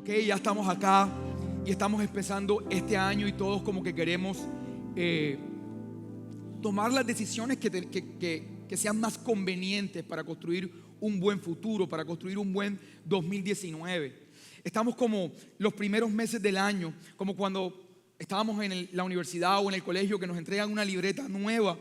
Ok, ya estamos acá y estamos empezando este año y todos como que queremos tomar las decisiones que sean más convenientes para construir un buen futuro, para construir un buen 2019. Estamos como los primeros meses del año, como cuando estábamos en la universidad o en el colegio, que nos entregan una libreta nueva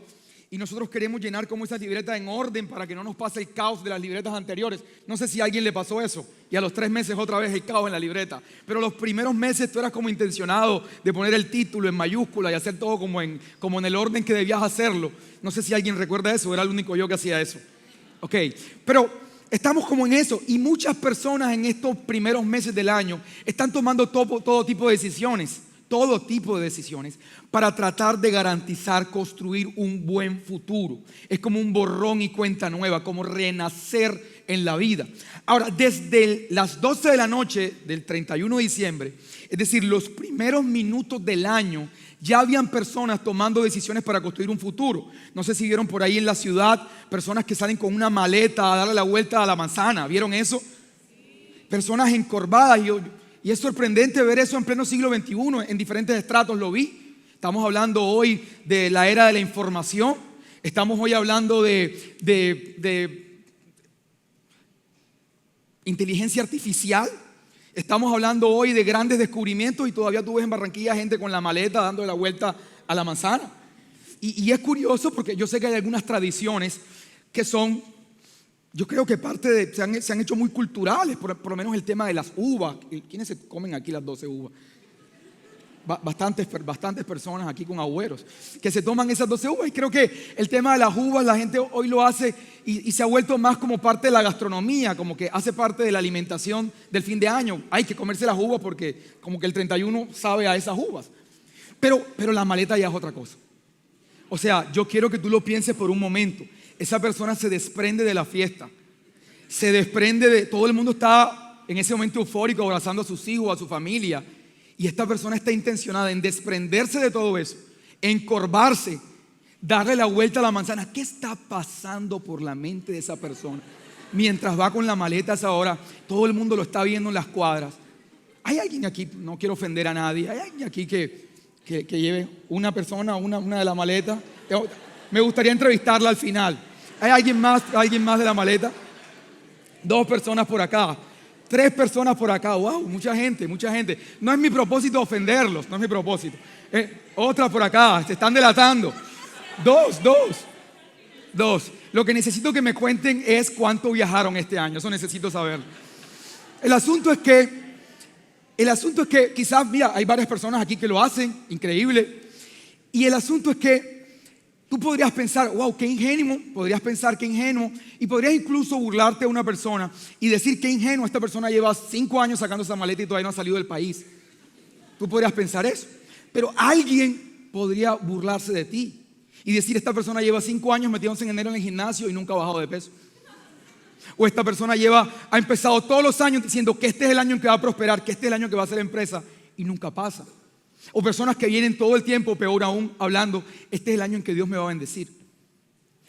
y nosotros queremos llenar como esa libreta en orden para que no nos pase el caos de las libretas anteriores. No sé si a alguien le pasó eso y a los 3 meses otra vez el caos en la libreta, pero los primeros meses tú eras como intencionado de poner el título en mayúscula y hacer todo como en el orden que debías hacerlo. No sé si alguien recuerda eso, era el único yo que hacía eso. Ok, pero estamos como en eso y muchas personas en estos primeros meses del año están tomando todo tipo de decisiones. Todo tipo de decisiones para tratar de garantizar construir un buen futuro. Es como un borrón y cuenta nueva, como renacer en la vida. Ahora, desde las 12 de la noche del 31 de diciembre, es decir, los primeros minutos del año, ya habían personas tomando decisiones para construir un futuro. No sé si vieron por ahí en la ciudad personas que salen con una maleta a darle la vuelta a la manzana. ¿Vieron eso? Personas encorvadas. Y es sorprendente ver eso en pleno siglo XXI, en diferentes estratos lo vi. Estamos hablando hoy de la era de la información. Estamos hoy hablando de inteligencia artificial. Estamos hablando hoy de grandes descubrimientos y todavía tú ves en Barranquilla gente con la maleta dándole la vuelta a la manzana. Y es curioso porque yo sé que hay algunas tradiciones que son... Yo creo que se han hecho muy culturales, por lo menos el tema de las uvas. ¿Quiénes se comen aquí las 12 uvas? Bastantes personas aquí con agüeros que se toman esas 12 uvas. Y creo que el tema de las uvas la gente hoy lo hace y se ha vuelto más como parte de la gastronomía, como que hace parte de la alimentación del fin de año. Hay que comerse las uvas porque como que el 31 sabe a esas uvas. Pero la maleta ya es otra cosa. O sea, yo quiero que tú lo pienses por un momento. Esa persona se desprende de la fiesta, se desprende de... Todo el mundo está en ese momento eufórico abrazando a sus hijos, a su familia. Y esta persona está intencionada en desprenderse de todo eso, encorvarse, darle la vuelta a la manzana. ¿Qué está pasando por la mente de esa persona? Mientras va con la maleta a esa hora, todo el mundo lo está viendo en las cuadras. ¿Hay alguien aquí, no quiero ofender a nadie, hay alguien aquí que lleve una persona, una de la maleta? Me gustaría entrevistarla al final. ¿Hay alguien más de la maleta? 2 personas por acá, 3 personas por acá. Wow, mucha gente. No es mi propósito ofenderlos, no es mi propósito. Otra por acá, se están delatando. 2. Lo que necesito que me cuenten es cuánto viajaron este año. Eso necesito saberlo. El asunto es que quizás, mira, hay varias personas aquí que lo hacen, increíble. Y el asunto es que tú podrías pensar, wow, qué ingenuo, y podrías incluso burlarte a una persona y decir qué ingenuo, esta persona lleva 5 años sacando esa maleta y todavía no ha salido del país. Tú podrías pensar eso, pero alguien podría burlarse de ti y decir, esta persona lleva 5 años metiéndose en enero en el gimnasio y nunca ha bajado de peso. O esta persona ha empezado todos los años diciendo que este es el año en que va a prosperar, que este es el año que va a ser empresa y nunca pasa. O personas que vienen todo el tiempo, peor aún, hablando, este es el año en que Dios me va a bendecir.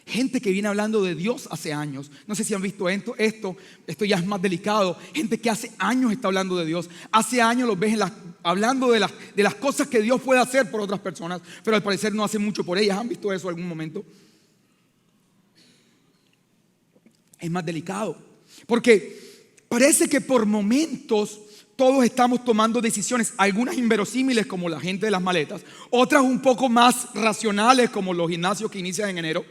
Gente que viene hablando de Dios hace años. No sé si han visto esto ya es más delicado. Gente que hace años está hablando de Dios. Hace años los ves hablando de las cosas que Dios puede hacer por otras personas, pero al parecer no hace mucho por ellas. ¿Han visto eso en algún momento? Es más delicado, porque parece que por momentos todos estamos tomando decisiones, algunas inverosímiles como la gente de las maletas, otras un poco más racionales como los gimnasios que inician en enero.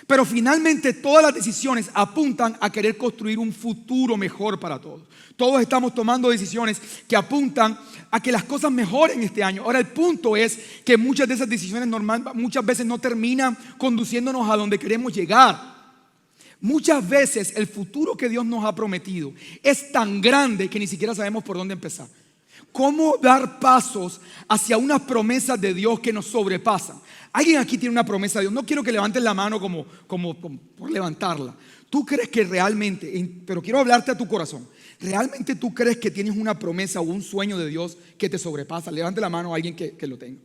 Pero finalmente todas las decisiones apuntan a querer construir un futuro mejor para todos. Todos estamos tomando decisiones que apuntan a que las cosas mejoren este año. Ahora el punto es que muchas de esas decisiones muchas veces no terminan conduciéndonos a donde queremos llegar. Muchas veces el futuro que Dios nos ha prometido es tan grande que ni siquiera sabemos por dónde empezar. ¿Cómo dar pasos hacia unas promesas de Dios que nos sobrepasan? ¿Alguien aquí tiene una promesa de Dios? No quiero que levanten la mano como por levantarla. ¿Tú crees que realmente, pero quiero hablarte a tu corazón, realmente tú crees que tienes una promesa o un sueño de Dios que te sobrepasa? Levante la mano a alguien que lo tenga.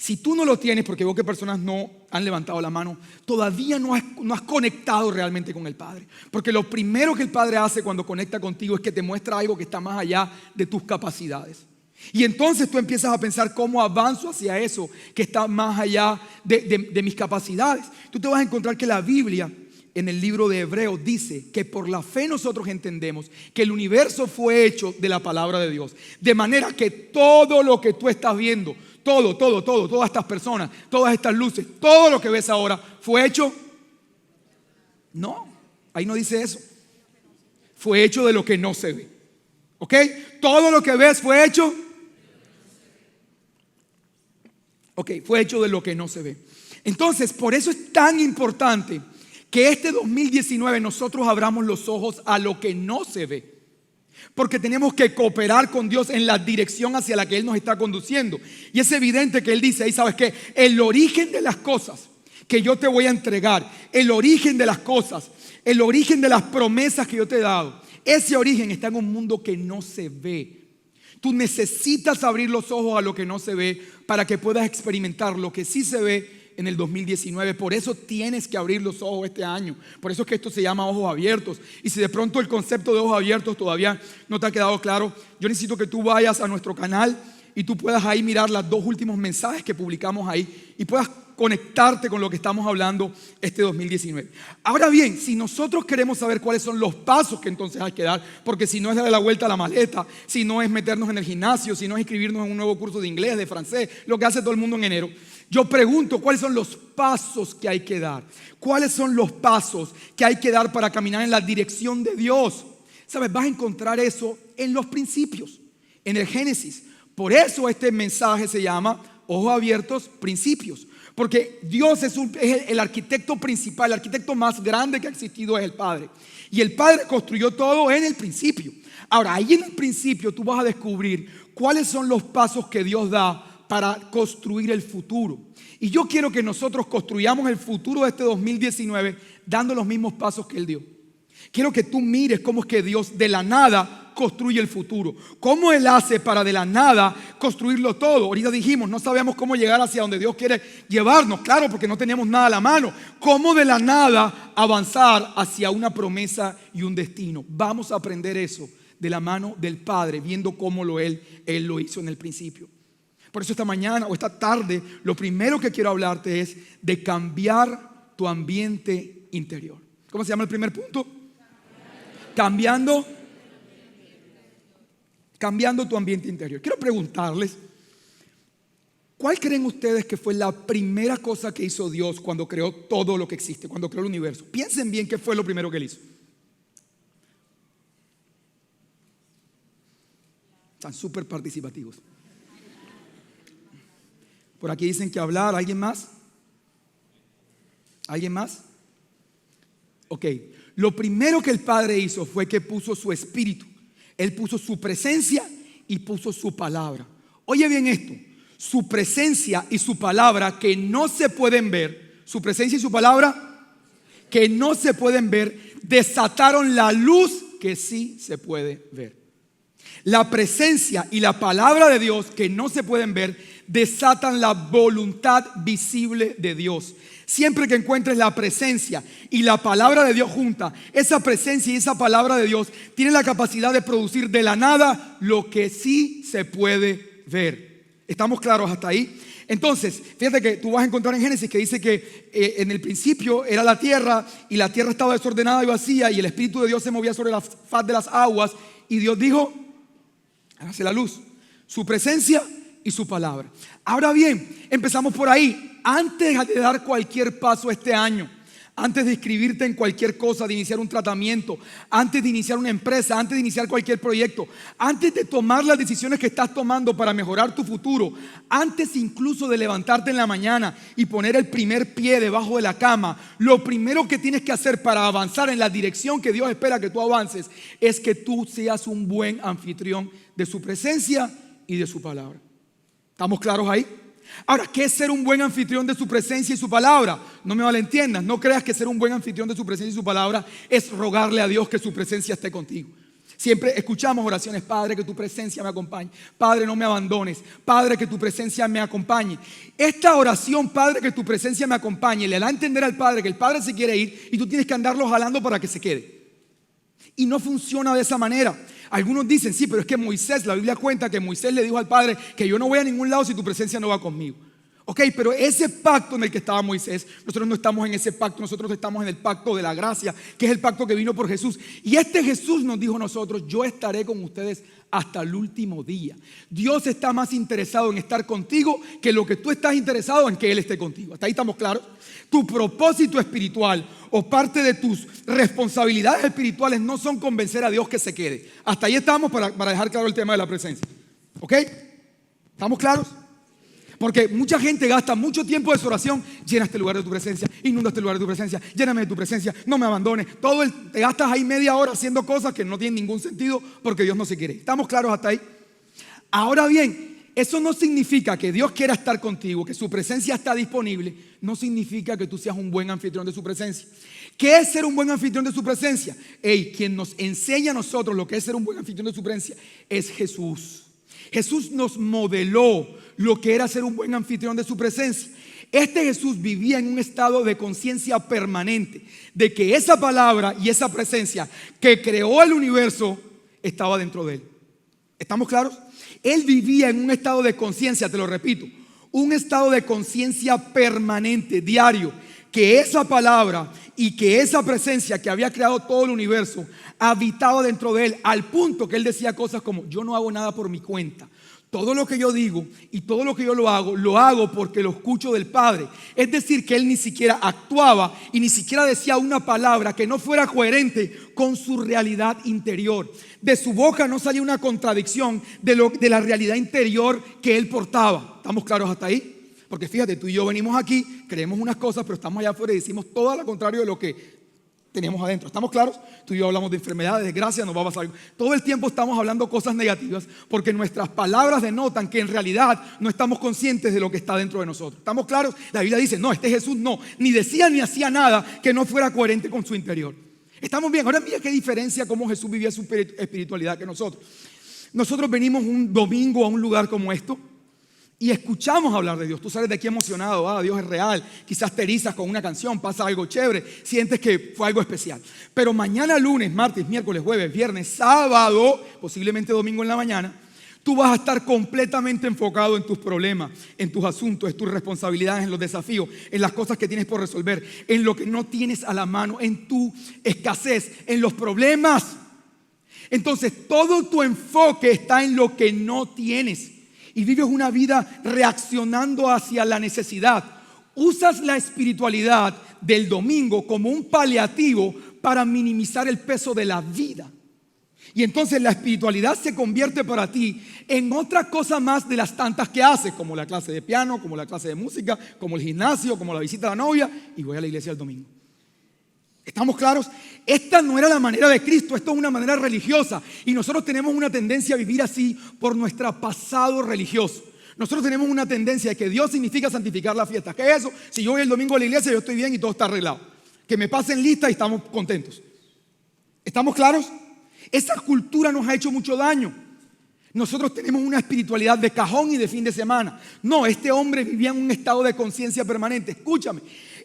Si tú no lo tienes, porque veo que personas no han levantado la mano, todavía no has conectado realmente con el Padre. Porque lo primero que el Padre hace cuando conecta contigo es que te muestra algo que está más allá de tus capacidades. Y entonces tú empiezas a pensar cómo avanzo hacia eso que está más allá de mis capacidades. Tú te vas a encontrar que la Biblia, en el libro de Hebreos, dice que por la fe nosotros entendemos que el universo fue hecho de la palabra de Dios. De manera que todo lo que tú estás viendo, todas estas personas, todas estas luces, todo lo que ves ahora fue hecho. No, ahí no dice eso. Fue hecho de lo que no se ve. ¿Ok? Todo lo que ves fue hecho. Ok, fue hecho de lo que no se ve. Entonces, por eso es tan importante que este 2019 nosotros abramos los ojos a lo que no se ve. Porque tenemos que cooperar con Dios en la dirección hacia la que Él nos está conduciendo. Y es evidente que Él dice, ahí sabes que el origen de las cosas que yo te voy a entregar, el origen de las cosas, el origen de las promesas que yo te he dado, ese origen está en un mundo que no se ve. Tú necesitas abrir los ojos a lo que no se ve para que puedas experimentar lo que sí se ve en el 2019. Por eso tienes que abrir los ojos este año. Por eso es que esto se llama ojos abiertos. Y si de pronto el concepto de ojos abiertos todavía no te ha quedado claro, yo necesito que tú vayas a nuestro canal y tú puedas ahí mirar los 2 últimos mensajes que publicamos ahí y puedas conectarte con lo que estamos hablando este 2019. Ahora bien, si nosotros queremos saber cuáles son los pasos que entonces hay que dar, porque si no es darle la vuelta a la maleta, si no es meternos en el gimnasio, si no es inscribirnos en un nuevo curso de inglés, de francés, lo que hace todo el mundo en enero, yo pregunto, ¿cuáles son los pasos que hay que dar? ¿Cuáles son los pasos que hay que dar para caminar en la dirección de Dios? ¿Sabes? Vas a encontrar eso en los principios, en el Génesis. Por eso este mensaje se llama Ojos Abiertos, Principios. Porque Dios es el arquitecto principal, el arquitecto más grande que ha existido es el Padre. Y el Padre construyó todo en el principio. Ahora, ahí en el principio tú vas a descubrir cuáles son los pasos que Dios da para construir el futuro. Y yo quiero que nosotros construyamos el futuro de este 2019 dando los mismos pasos que Él dio. Quiero que tú mires cómo es que Dios de la nada construye el futuro. Cómo Él hace para de la nada construirlo todo. Ahorita dijimos, no sabemos cómo llegar hacia donde Dios quiere llevarnos. Claro, porque no teníamos nada a la mano. Cómo de la nada avanzar hacia una promesa y un destino. Vamos a aprender eso de la mano del Padre, viendo cómo Él lo hizo en el principio. Por eso esta mañana o esta tarde, lo primero que quiero hablarte es de cambiar tu ambiente interior. ¿Cómo se llama el primer punto? Cambiando tu ambiente interior. Quiero preguntarles, ¿cuál creen ustedes que fue la primera cosa que hizo Dios cuando creó todo lo que existe, cuando creó el universo? Piensen bien qué fue lo primero que Él hizo. Están súper participativos. Por aquí dicen que hablar. ¿Alguien más? ¿Alguien más? Ok. Lo primero que el Padre hizo fue que puso su espíritu. Él puso su presencia y puso su palabra. Oye bien esto. Su presencia y su palabra que no se pueden ver. Su presencia y su palabra que no se pueden ver. Desataron la luz que sí se puede ver. La presencia y la palabra de Dios que no se pueden ver desatan la voluntad visible de Dios. Siempre que encuentres la presencia y la palabra de Dios junta, esa presencia y esa palabra de Dios tiene la capacidad de producir de la nada lo que sí se puede ver. ¿Estamos claros hasta ahí? Entonces, fíjate que tú vas a encontrar en Génesis que dice que en el principio era la tierra y la tierra estaba desordenada y vacía y el Espíritu de Dios se movía sobre la faz de las aguas y Dios dijo, hágase la luz, su presencia y su palabra. Ahora bien, empezamos por ahí. Antes de dar cualquier paso este año, antes de inscribirte en cualquier cosa, de iniciar un tratamiento, antes de iniciar una empresa, antes de iniciar cualquier proyecto, antes de tomar las decisiones que estás tomando para mejorar tu futuro, antes incluso de levantarte en la mañana y poner el primer pie debajo de la cama, lo primero que tienes que hacer para avanzar en la dirección que Dios espera que tú avances es que tú seas un buen anfitrión de su presencia y de su palabra. ¿Estamos claros ahí? Ahora, ¿qué es ser un buen anfitrión de su presencia y su palabra? No me malentiendas, no creas que ser un buen anfitrión de su presencia y su palabra es rogarle a Dios que su presencia esté contigo. Siempre escuchamos oraciones: Padre, que tu presencia me acompañe. Padre, no me abandones. Padre, que tu presencia me acompañe. Esta oración, Padre, que tu presencia me acompañe, le da a entender al Padre que el Padre se quiere ir y tú tienes que andarlo jalando para que se quede. Y no funciona de esa manera. Algunos dicen: sí, pero es que Moisés, la Biblia cuenta que Moisés le dijo al Padre que yo no voy a ningún lado si tu presencia no va conmigo. Ok, pero ese pacto en el que estaba Moisés, nosotros no estamos en ese pacto, nosotros estamos en el pacto de la gracia, que es el pacto que vino por Jesús. Y este Jesús nos dijo a nosotros: yo estaré con ustedes hasta el último día. Dios está más interesado en estar contigo que lo que tú estás interesado en que Él esté contigo. ¿Hasta ahí estamos claros? Tu propósito espiritual o parte de tus responsabilidades espirituales no son convencer a Dios que se quede. Hasta ahí estamos para dejar claro el tema de la presencia. ¿Ok? ¿Estamos claros? Porque mucha gente gasta mucho tiempo de su oración: llena este lugar de tu presencia, inunda este lugar de tu presencia, lléname de tu presencia, no me abandones. Te gastas ahí media hora haciendo cosas que no tienen ningún sentido porque Dios no se quiere. ¿Estamos claros hasta ahí? Ahora bien, eso no significa que Dios quiera estar contigo, que su presencia está disponible. No significa que tú seas un buen anfitrión de su presencia. ¿Qué es ser un buen anfitrión de su presencia? Quien nos enseña a nosotros lo que es ser un buen anfitrión de su presencia es Jesús. Jesús nos modeló lo que era ser un buen anfitrión de su presencia. Este Jesús vivía en un estado de conciencia permanente de que esa palabra y esa presencia que creó el universo estaba dentro de él. ¿Estamos claros? Él vivía en un estado de conciencia, te lo repito, un estado de conciencia permanente, diario, que esa palabra y que esa presencia que había creado todo el universo habitaba dentro de él, al punto que él decía cosas como: yo no hago nada por mi cuenta. Todo lo que yo digo y todo lo que yo lo hago porque lo escucho del Padre. Es decir, que él ni siquiera actuaba y ni siquiera decía una palabra que no fuera coherente con su realidad interior. De su boca no salía una contradicción de la realidad interior que él portaba. ¿Estamos claros hasta ahí? Porque fíjate, tú y yo venimos aquí, creemos unas cosas, pero estamos allá afuera y decimos todo lo contrario de lo que tenemos adentro. ¿Estamos claros? Tú y yo hablamos de enfermedades, de desgracia, nos va a pasar algo. Todo el tiempo estamos hablando cosas negativas porque nuestras palabras denotan que en realidad no estamos conscientes de lo que está dentro de nosotros. ¿Estamos claros? La Biblia dice: no, este Jesús no, ni decía ni hacía nada que no fuera coherente con su interior. ¿Estamos bien? Ahora mira qué diferencia cómo Jesús vivía su espiritualidad que nosotros. Nosotros venimos un domingo a un lugar como esto y escuchamos hablar de Dios. Tú sales de aquí emocionado: Dios es real. Quizás te erizas con una canción, pasa algo chévere, sientes que fue algo especial. Pero mañana, lunes, martes, miércoles, jueves, viernes, sábado, posiblemente domingo en la mañana, tú vas a estar completamente enfocado en tus problemas, en tus asuntos, en tus responsabilidades, en los desafíos, en las cosas que tienes por resolver, en lo que no tienes a la mano, en tu escasez, en los problemas. Entonces todo tu enfoque está en lo que no tienes. Y vives una vida reaccionando hacia la necesidad. Usas la espiritualidad del domingo como un paliativo para minimizar el peso de la vida. Y entonces la espiritualidad se convierte para ti en otra cosa más de las tantas que haces, como la clase de piano, como la clase de música, como el gimnasio, como la visita a la novia, y voy a la iglesia el domingo. ¿Estamos claros? Esta no era la manera de Cristo, esto es una manera religiosa. Y nosotros tenemos una tendencia a vivir así por nuestro pasado religioso. Nosotros tenemos una tendencia de que Dios significa santificar la fiesta. ¿Qué es eso? Si yo voy el domingo a la iglesia, yo estoy bien y todo está arreglado. Que me pasen lista y estamos contentos. ¿Estamos claros? Esa cultura nos ha hecho mucho daño. Nosotros tenemos una espiritualidad de cajón y de fin de semana. No, este hombre vivía en un estado de conciencia permanente. Escúchame.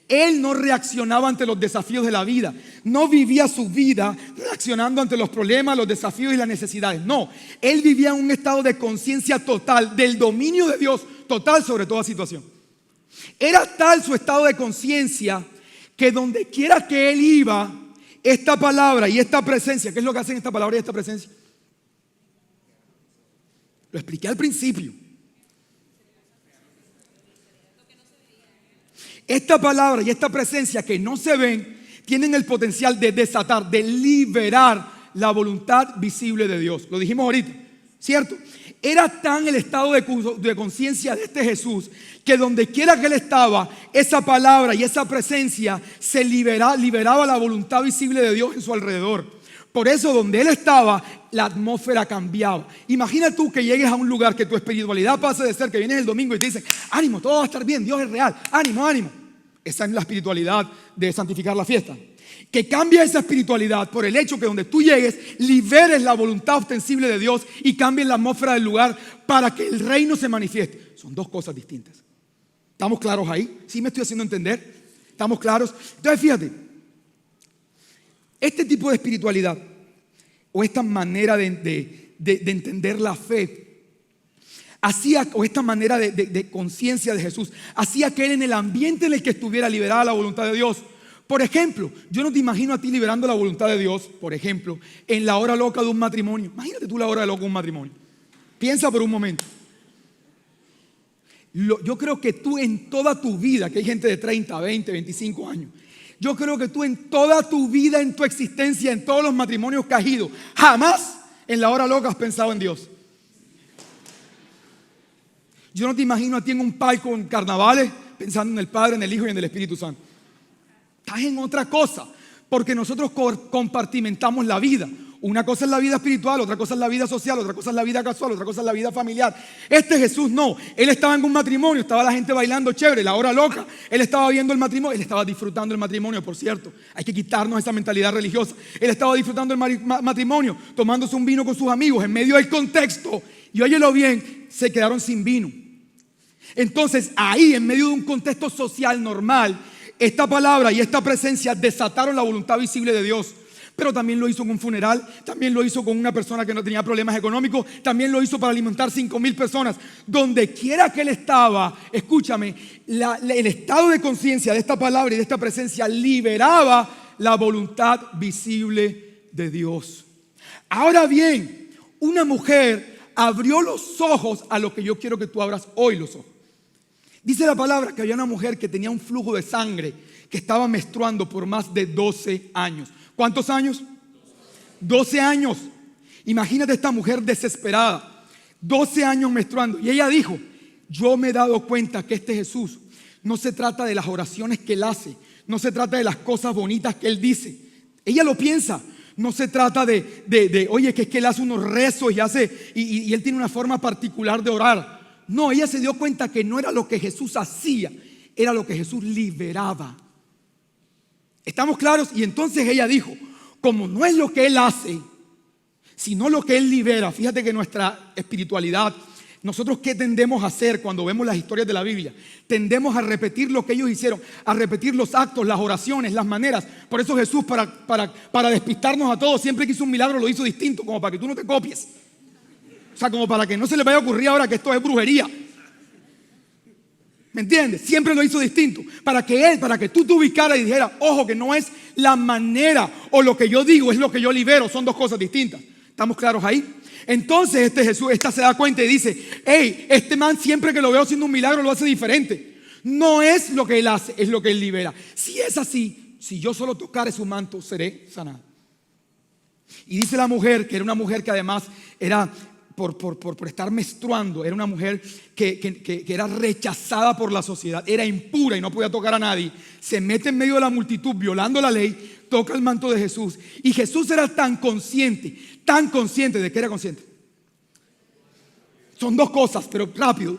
Él no reaccionaba ante los desafíos de la vida. No vivía su vida reaccionando ante los problemas, los desafíos y las necesidades. No, él vivía en un estado de conciencia total, del dominio de Dios total sobre toda situación. Era tal su estado de conciencia que donde quiera que él iba, esta palabra y esta presencia, ¿qué es lo que hacen esta palabra y esta presencia? Lo expliqué al principio. Esta palabra y esta presencia que no se ven tienen el potencial de desatar, de liberar la voluntad visible de Dios. Lo dijimos ahorita, ¿cierto? Era tan el estado de conciencia de este Jesús que donde quiera que él estaba, esa palabra y esa presencia se liberaba la voluntad visible de Dios en su alrededor. Por eso donde él estaba, la atmósfera cambiaba. Imagina tú que llegues a un lugar que tu espiritualidad pase de ser que vienes el domingo y te dicen: ánimo, todo va a estar bien, Dios es real, ánimo, ánimo. Esa es la espiritualidad de santificar la fiesta. Que cambia esa espiritualidad por el hecho que donde tú llegues, liberes la voluntad ostensible de Dios y cambies la atmósfera del lugar para que el reino se manifieste. Son dos cosas distintas. ¿Estamos claros ahí? ¿Sí me estoy haciendo entender? ¿Estamos claros? Entonces fíjate, este tipo de espiritualidad o esta manera de entender la fe o esta manera de conciencia de Jesús hacía que él, en el ambiente en el que estuviera, liberara la voluntad de Dios. Por ejemplo, yo no te imagino a ti liberando la voluntad de Dios, por ejemplo, en la hora loca de un matrimonio. Imagínate tú la hora loca de un matrimonio. Piensa por un momento. Yo creo que tú en toda tu vida, que hay gente de 30, 20, 25 años, yo creo que tú en toda tu vida, en tu existencia, en todos los matrimonios que has ido, jamás en la hora loca has pensado en Dios. Yo no te imagino a ti en un palco en carnavales pensando en el Padre, en el Hijo y en el Espíritu Santo. Estás en otra cosa, porque nosotros compartimentamos la vida. Una cosa es la vida espiritual, otra cosa es la vida social, otra cosa es la vida casual, otra cosa es la vida familiar. Este Jesús no, él estaba en un matrimonio, estaba la gente bailando chévere, la hora loca, él estaba viendo el matrimonio, él estaba disfrutando el matrimonio, por cierto. Hay que quitarnos esa mentalidad religiosa. Él estaba disfrutando el matrimonio, tomándose un vino con sus amigos en medio del contexto, y óyelo bien, se quedaron sin vino. Entonces ahí, en medio de un contexto social normal, esta palabra y esta presencia desataron la voluntad visible de Dios. Pero también lo hizo en un funeral, también lo hizo con una persona que no tenía problemas económicos, también lo hizo para alimentar 5,000 personas. Donde quiera que él estaba, escúchame, el estado de conciencia de esta palabra y de esta presencia liberaba la voluntad visible de Dios. Ahora bien, una mujer abrió los ojos a lo que yo quiero que tú abras hoy los ojos. Dice la palabra que había una mujer que tenía un flujo de sangre, que estaba menstruando por más de 12 años. ¿Cuántos años? 12 años. Imagínate esta mujer desesperada, 12 años menstruando. Y ella dijo, yo me he dado cuenta que este Jesús no se trata de las oraciones que él hace, no se trata de las cosas bonitas que él dice. Ella lo piensa. No se trata oye, que es que él hace unos rezos y él tiene una forma particular de orar. No, ella se dio cuenta que no era lo que Jesús hacía, era lo que Jesús liberaba. ¿Estamos claros? Y entonces ella dijo, como no es lo que él hace, sino lo que él libera. Fíjate que nuestra espiritualidad, nosotros ¿qué tendemos a hacer cuando vemos las historias de la Biblia? Tendemos a repetir lo que ellos hicieron, a repetir los actos, las oraciones, las maneras. Por eso Jesús, para despistarnos a todos, siempre que hizo un milagro lo hizo distinto, como para que tú no te copies. O sea, como para que no se le vaya a ocurrir ahora que esto es brujería. ¿Me entiendes? Siempre lo hizo distinto. Para que tú te ubicaras y dijeras, ojo, que no es la manera o lo que yo digo, es lo que yo libero. Son dos cosas distintas. ¿Estamos claros ahí? Entonces Jesús, esta se da cuenta y dice, hey, este man siempre que lo veo haciendo un milagro lo hace diferente. No es lo que él hace, es lo que él libera. Si es así, si yo solo tocare su manto, seré sanado. Y dice la mujer, que era una mujer que además era... Por estar menstruando, era una mujer que era rechazada por la sociedad, era impura y no podía tocar a nadie. Se mete en medio de la multitud violando la ley, toca el manto de Jesús. Y Jesús era tan consciente. ¿De qué era consciente? Son dos cosas, pero rápido.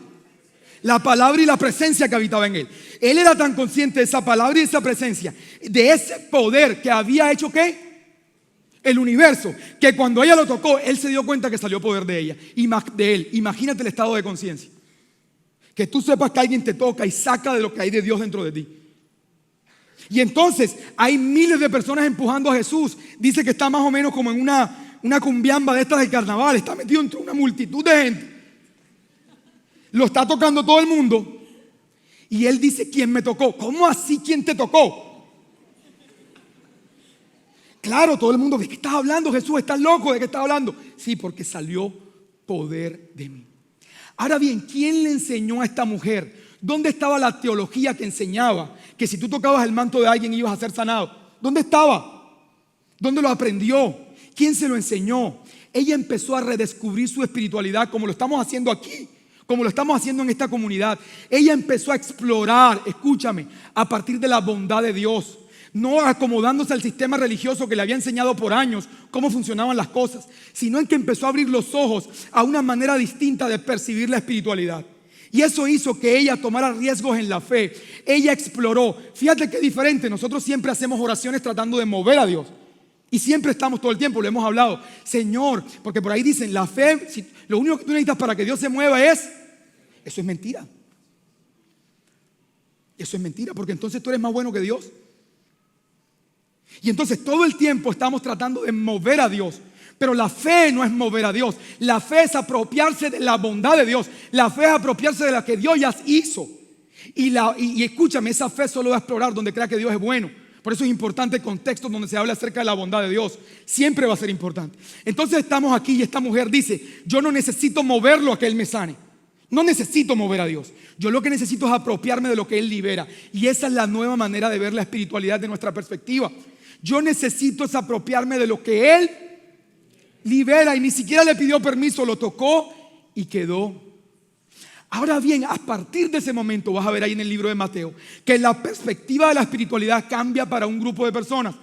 La palabra y la presencia que habitaba en él. Él era tan consciente de esa palabra y de esa presencia, de ese poder que había hecho ¿qué? El universo, que cuando ella lo tocó, él se dio cuenta que salió poder de ella y de él. Imagínate el estado de conciencia. Que tú sepas que alguien te toca y saca de lo que hay de Dios dentro de ti. Y entonces hay miles de personas empujando a Jesús. Dice que está más o menos como en una cumbiamba de estas del carnaval. Está metido entre una multitud de gente. Lo está tocando todo el mundo. Y él dice, ¿quién me tocó? ¿Cómo así quién te tocó? Claro, todo el mundo, ¿de qué estás hablando, Jesús? ¿Estás loco? ¿De qué estás hablando? Sí, porque salió poder de mí. Ahora bien, ¿quién le enseñó a esta mujer? ¿Dónde estaba la teología que enseñaba que si tú tocabas el manto de alguien ibas a ser sanado? ¿Dónde estaba? ¿Dónde lo aprendió? ¿Quién se lo enseñó? Ella empezó a redescubrir su espiritualidad como lo estamos haciendo aquí, como lo estamos haciendo en esta comunidad. Ella empezó a explorar, escúchame, a partir de la bondad de Dios. No acomodándose al sistema religioso que le había enseñado por años cómo funcionaban las cosas, sino en que empezó a abrir los ojos a una manera distinta de percibir la espiritualidad. Y eso hizo que ella tomara riesgos en la fe. Ella exploró. Fíjate qué diferente. Nosotros siempre hacemos oraciones tratando de mover a Dios. Y siempre estamos todo el tiempo, lo hemos hablado. Señor, porque por ahí dicen, la fe, lo único que tú necesitas para que Dios se mueva es... Eso es mentira. Eso es mentira, porque entonces tú eres más bueno que Dios. Y entonces todo el tiempo estamos tratando de mover a Dios. Pero la fe no es mover a Dios. La fe es apropiarse de la bondad de Dios. La fe es apropiarse de la que Dios ya hizo. Y escúchame, esa fe solo va a explorar donde crea que Dios es bueno. Por eso es importante el contexto donde se habla acerca de la bondad de Dios. Siempre va a ser importante. Entonces estamos aquí y esta mujer dice, yo no necesito moverlo a que Él me sane. No necesito mover a Dios. Yo lo que necesito es apropiarme de lo que Él libera. Y esa es la nueva manera de ver la espiritualidad de nuestra perspectiva. Yo necesito es apropiarme de lo que Él libera, y ni siquiera le pidió permiso, lo tocó y quedó. Ahora bien, a partir de ese momento vas a ver ahí en el libro de Mateo que la perspectiva de la espiritualidad cambia para un grupo de personas.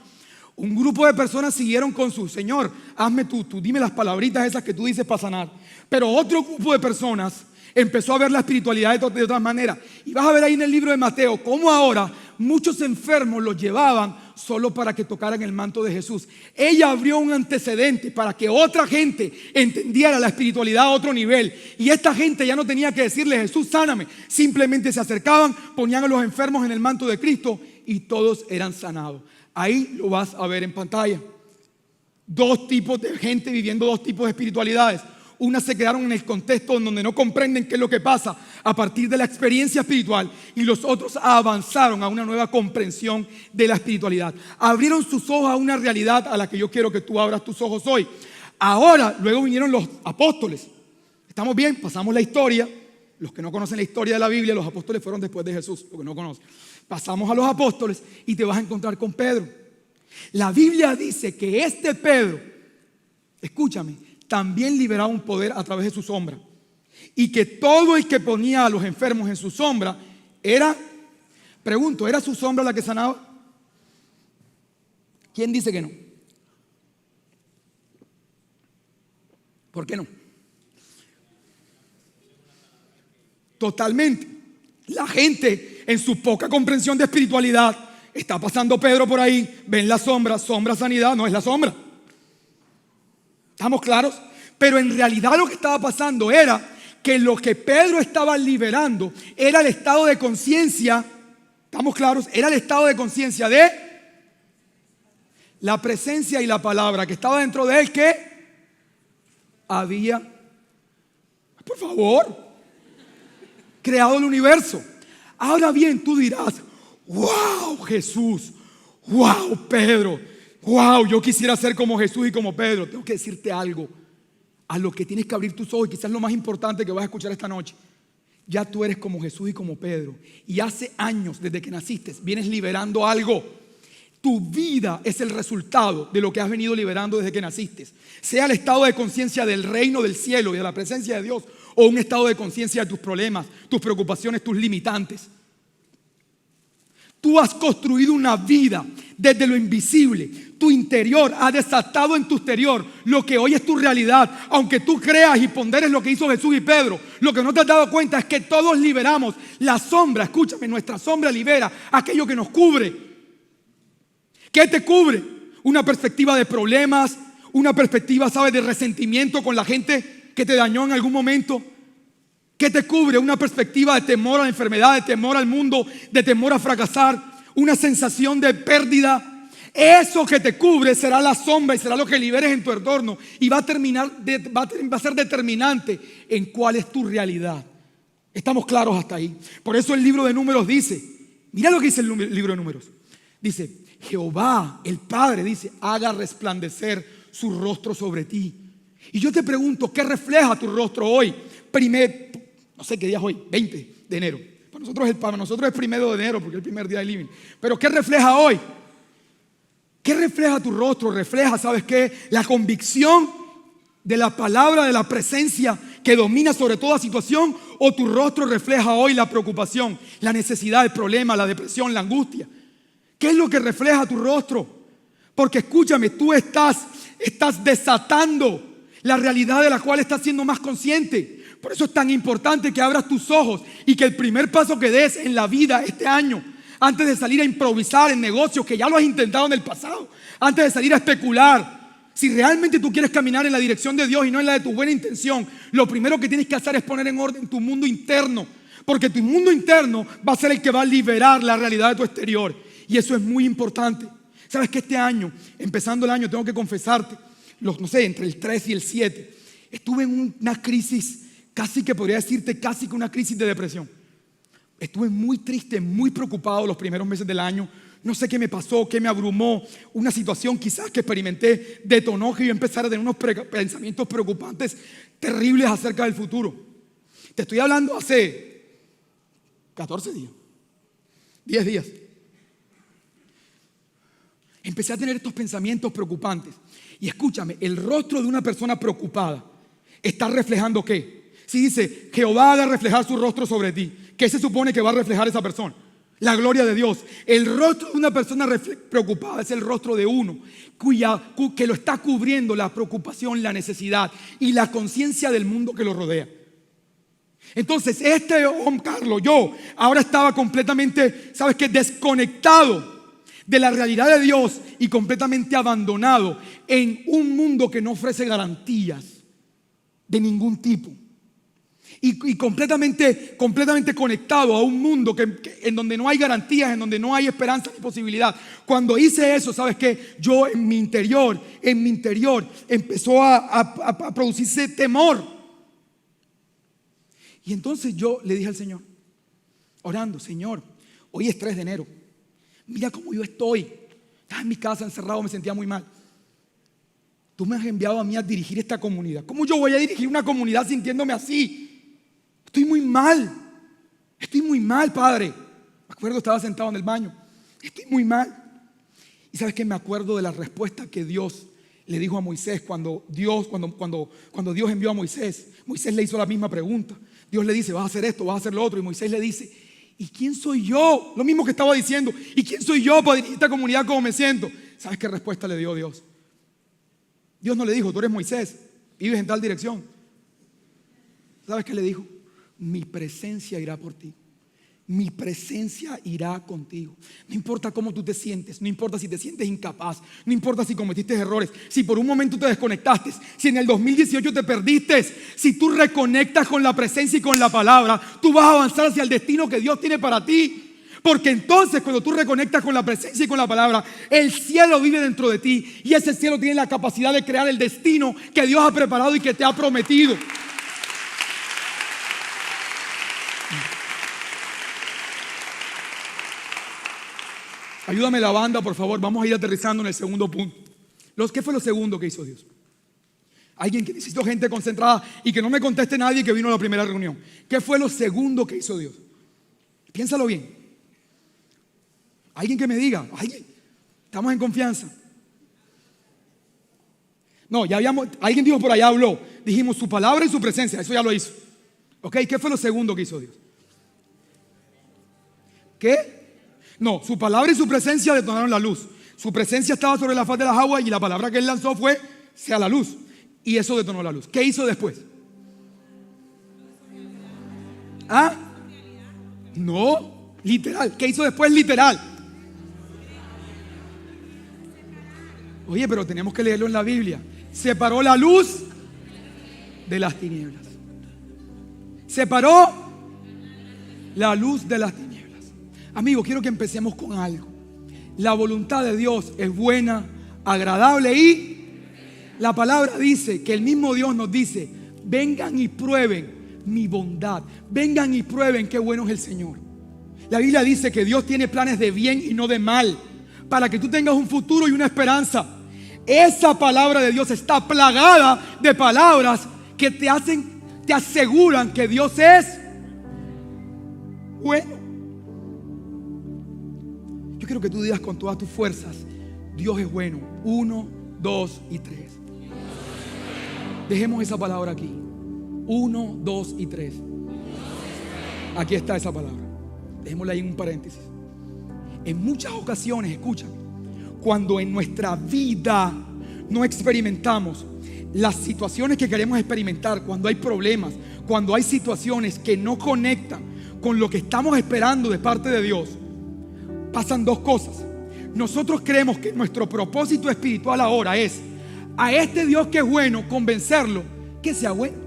Un grupo de personas siguieron con su Señor, hazme tú dime las palabritas esas que tú dices para sanar. Pero otro grupo de personas empezó a ver la espiritualidad de otra manera. Y vas a ver ahí en el libro de Mateo cómo ahora muchos enfermos los llevaban solo para que tocaran el manto de Jesús. Ella abrió un antecedente para que otra gente entendiera la espiritualidad a otro nivel. Y esta gente ya no tenía que decirle, Jesús, sáname. Simplemente se acercaban, ponían a los enfermos en el manto de Cristo y todos eran sanados. Ahí lo vas a ver en pantalla. Dos tipos de gente viviendo dos tipos de espiritualidades. Unas se quedaron en el contexto en donde no comprenden qué es lo que pasa a partir de la experiencia espiritual, y los otros avanzaron a una nueva comprensión de la espiritualidad. Abrieron sus ojos a una realidad a la que yo quiero que tú abras tus ojos hoy. Ahora, luego vinieron los apóstoles. ¿Estamos bien? Pasamos la historia. Los que no conocen la historia de la Biblia, los apóstoles fueron después de Jesús, los que no conocen. Pasamos a los apóstoles y te vas a encontrar con Pedro. La Biblia dice que este Pedro, escúchame, también liberaba un poder a través de su sombra. Y que todo el que ponía a los enfermos en su sombra era, pregunto, ¿era su sombra la que sanaba? ¿Quién dice que no? ¿Por qué no? Totalmente. La gente en su poca comprensión de espiritualidad, está pasando Pedro por ahí, ven la sombra, sombra sanidad, no es la sombra. ¿Estamos claros? Pero en realidad lo que estaba pasando era que lo que Pedro estaba liberando era el estado de conciencia. ¿Estamos claros? Era el estado de conciencia de la presencia y la palabra que estaba dentro de él, que había, por favor, creado el universo. Ahora bien, tú dirás, wow, Jesús, wow, Pedro, wow, yo quisiera ser como Jesús y como Pedro. Tengo que decirte algo a lo que tienes que abrir tus ojos, y quizás lo más importante que vas a escuchar esta noche. Ya tú eres como Jesús y como Pedro, y hace años desde que naciste vienes liberando algo. Tu vida es el resultado de lo que has venido liberando desde que naciste, sea el estado de conciencia del reino del cielo y de la presencia de Dios, o un estado de conciencia de tus problemas, tus preocupaciones, tus limitantes. Tú has construido una vida desde lo invisible. Tu interior ha desatado en tu exterior lo que hoy es tu realidad. Aunque tú creas y ponderes lo que hizo Jesús y Pedro, lo que no te has dado cuenta es que todos liberamos la sombra. Escúchame, nuestra sombra libera aquello que nos cubre. ¿Qué te cubre? Una perspectiva de problemas, una perspectiva, ¿sabes?, de resentimiento con la gente que te dañó en algún momento. ¿Qué te cubre? Una perspectiva de temor a la enfermedad, de temor al mundo, de temor a fracasar, una sensación de pérdida. Eso que te cubre será la sombra y será lo que liberes en tu entorno, y va a ser determinante en cuál es tu realidad. ¿Estamos claros hasta ahí? Por eso el libro de Números dice, mira lo que dice el libro de Números. Dice, Jehová, el Padre, dice, haga resplandecer su rostro sobre ti. Y yo te pregunto, ¿qué refleja tu rostro hoy? No sé qué día es hoy, 20 de enero. Para nosotros es 1 de enero porque es el primer día del living. Pero ¿qué refleja hoy? ¿Qué refleja tu rostro? Refleja, ¿sabes qué? La convicción de la palabra, de la presencia que domina sobre toda situación. ¿O tu rostro refleja hoy la preocupación, la necesidad, el problema, la depresión, la angustia? ¿Qué es lo que refleja tu rostro? Porque escúchame, tú estás desatando la realidad de la cual estás siendo más consciente. Por eso es tan importante que abras tus ojos y que el primer paso que des en la vida este año, antes de salir a improvisar en negocios que ya lo has intentado en el pasado, antes de salir a especular, si realmente tú quieres caminar en la dirección de Dios y no en la de tu buena intención, lo primero que tienes que hacer es poner en orden tu mundo interno, porque tu mundo interno va a ser el que va a liberar la realidad de tu exterior, y eso es muy importante. Sabes que este año, empezando el año, tengo que confesarte, no sé, entre el 3 y el 7, estuve en una crisis, casi que podría decirte, casi que una crisis de depresión. Estuve muy triste, muy preocupado los primeros meses del año. No sé qué me pasó, qué me abrumó. Una situación quizás que experimenté detonó que yo empezara a tener unos pensamientos preocupantes terribles acerca del futuro. Te estoy hablando hace 14 días, 10 días. Empecé a tener estos pensamientos preocupantes. Y escúchame, el rostro de una persona preocupada está reflejando ¿qué? Si dice, Jehová haga reflejar su rostro sobre ti, ¿qué se supone que va a reflejar esa persona? La gloria de Dios. El rostro de una persona preocupada es el rostro de uno que lo está cubriendo la preocupación, la necesidad y la conciencia del mundo que lo rodea. Entonces Juan Carlos, yo ahora estaba completamente, ¿sabes qué? Desconectado de la realidad de Dios y completamente abandonado en un mundo que no ofrece garantías de ningún tipo. Y completamente conectado a un mundo en donde no hay garantías, en donde no hay esperanza ni posibilidad. Cuando hice eso, ¿sabes qué? Yo en mi interior empezó a producirse temor. Y entonces yo le dije al Señor, orando, Señor, hoy es 3 de enero. Mira cómo yo estoy. Estaba en mi casa encerrado, me sentía muy mal. Tú me has enviado a mí a dirigir esta comunidad. ¿Cómo yo voy a dirigir una comunidad sintiéndome así? Estoy muy mal, Padre. Me acuerdo, estaba sentado en el baño. Estoy muy mal. Y sabes que me acuerdo de la respuesta que Dios le dijo a Moisés cuando Dios envió a Moisés. Moisés le hizo la misma pregunta. Dios le dice, vas a hacer esto, vas a hacer lo otro. Y Moisés le dice, ¿y quién soy yo? Lo mismo que estaba diciendo. ¿Y quién soy yo para dirigir esta comunidad como me siento? ¿Sabes qué respuesta le dio Dios? Dios no le dijo, tú eres Moisés, vives en tal dirección. ¿Sabes qué le dijo? Mi presencia irá por ti. Mi presencia irá contigo. No importa cómo tú te sientes, no importa si te sientes incapaz, no importa si cometiste errores, si por un momento te desconectaste, si en el 2018 te perdiste, si tú reconectas con la presencia y con la palabra, tú vas a avanzar hacia el destino que Dios tiene para ti. Porque entonces cuando tú reconectas con la presencia y con la palabra, el cielo vive dentro de ti y ese cielo tiene la capacidad de crear el destino que Dios ha preparado y que te ha prometido. Ayúdame la banda, por favor. Vamos a ir aterrizando en el segundo punto. ¿Qué fue lo segundo que hizo Dios? Alguien que necesitó gente concentrada y que no me conteste nadie que vino a la primera reunión. ¿Qué fue lo segundo que hizo Dios? Piénsalo bien. Alguien que me diga. Estamos en confianza. No, alguien dijo por allá, habló. Dijimos su palabra y su presencia. Eso ya lo hizo. ¿Ok? ¿Qué fue lo segundo que hizo Dios? ¿Qué? No, su palabra y su presencia detonaron la luz. Su presencia estaba sobre la faz de las aguas y la palabra que él lanzó fue, sea la luz. Y eso detonó la luz. ¿Qué hizo después? ¿Ah? No, literal. ¿Qué hizo después? Literal. Oye, pero tenemos que leerlo en la Biblia. Separó la luz de las tinieblas. Separó la luz de las tinieblas. Amigo, quiero que empecemos con algo. La voluntad de Dios es buena, agradable y la palabra dice que el mismo Dios nos dice, vengan y prueben mi bondad. Vengan y prueben qué bueno es el Señor. La Biblia dice que Dios tiene planes de bien y no de mal, para que tú tengas un futuro y una esperanza. Esa palabra de Dios está plagada de palabras que te aseguran que Dios es bueno. Yo quiero que tú digas con todas tus fuerzas, Dios es bueno. 1, 2 y 3. Dejemos esa palabra aquí. 1, 2 y 3. Aquí está esa palabra. Dejémosla ahí en un paréntesis. En muchas ocasiones, escucha, cuando en nuestra vida no experimentamos las situaciones que queremos experimentar, cuando hay problemas, cuando hay situaciones que no conectan con lo que estamos esperando de parte de Dios, pasan dos cosas. Nosotros creemos que nuestro propósito espiritual ahora es a este Dios que es bueno, convencerlo que sea bueno.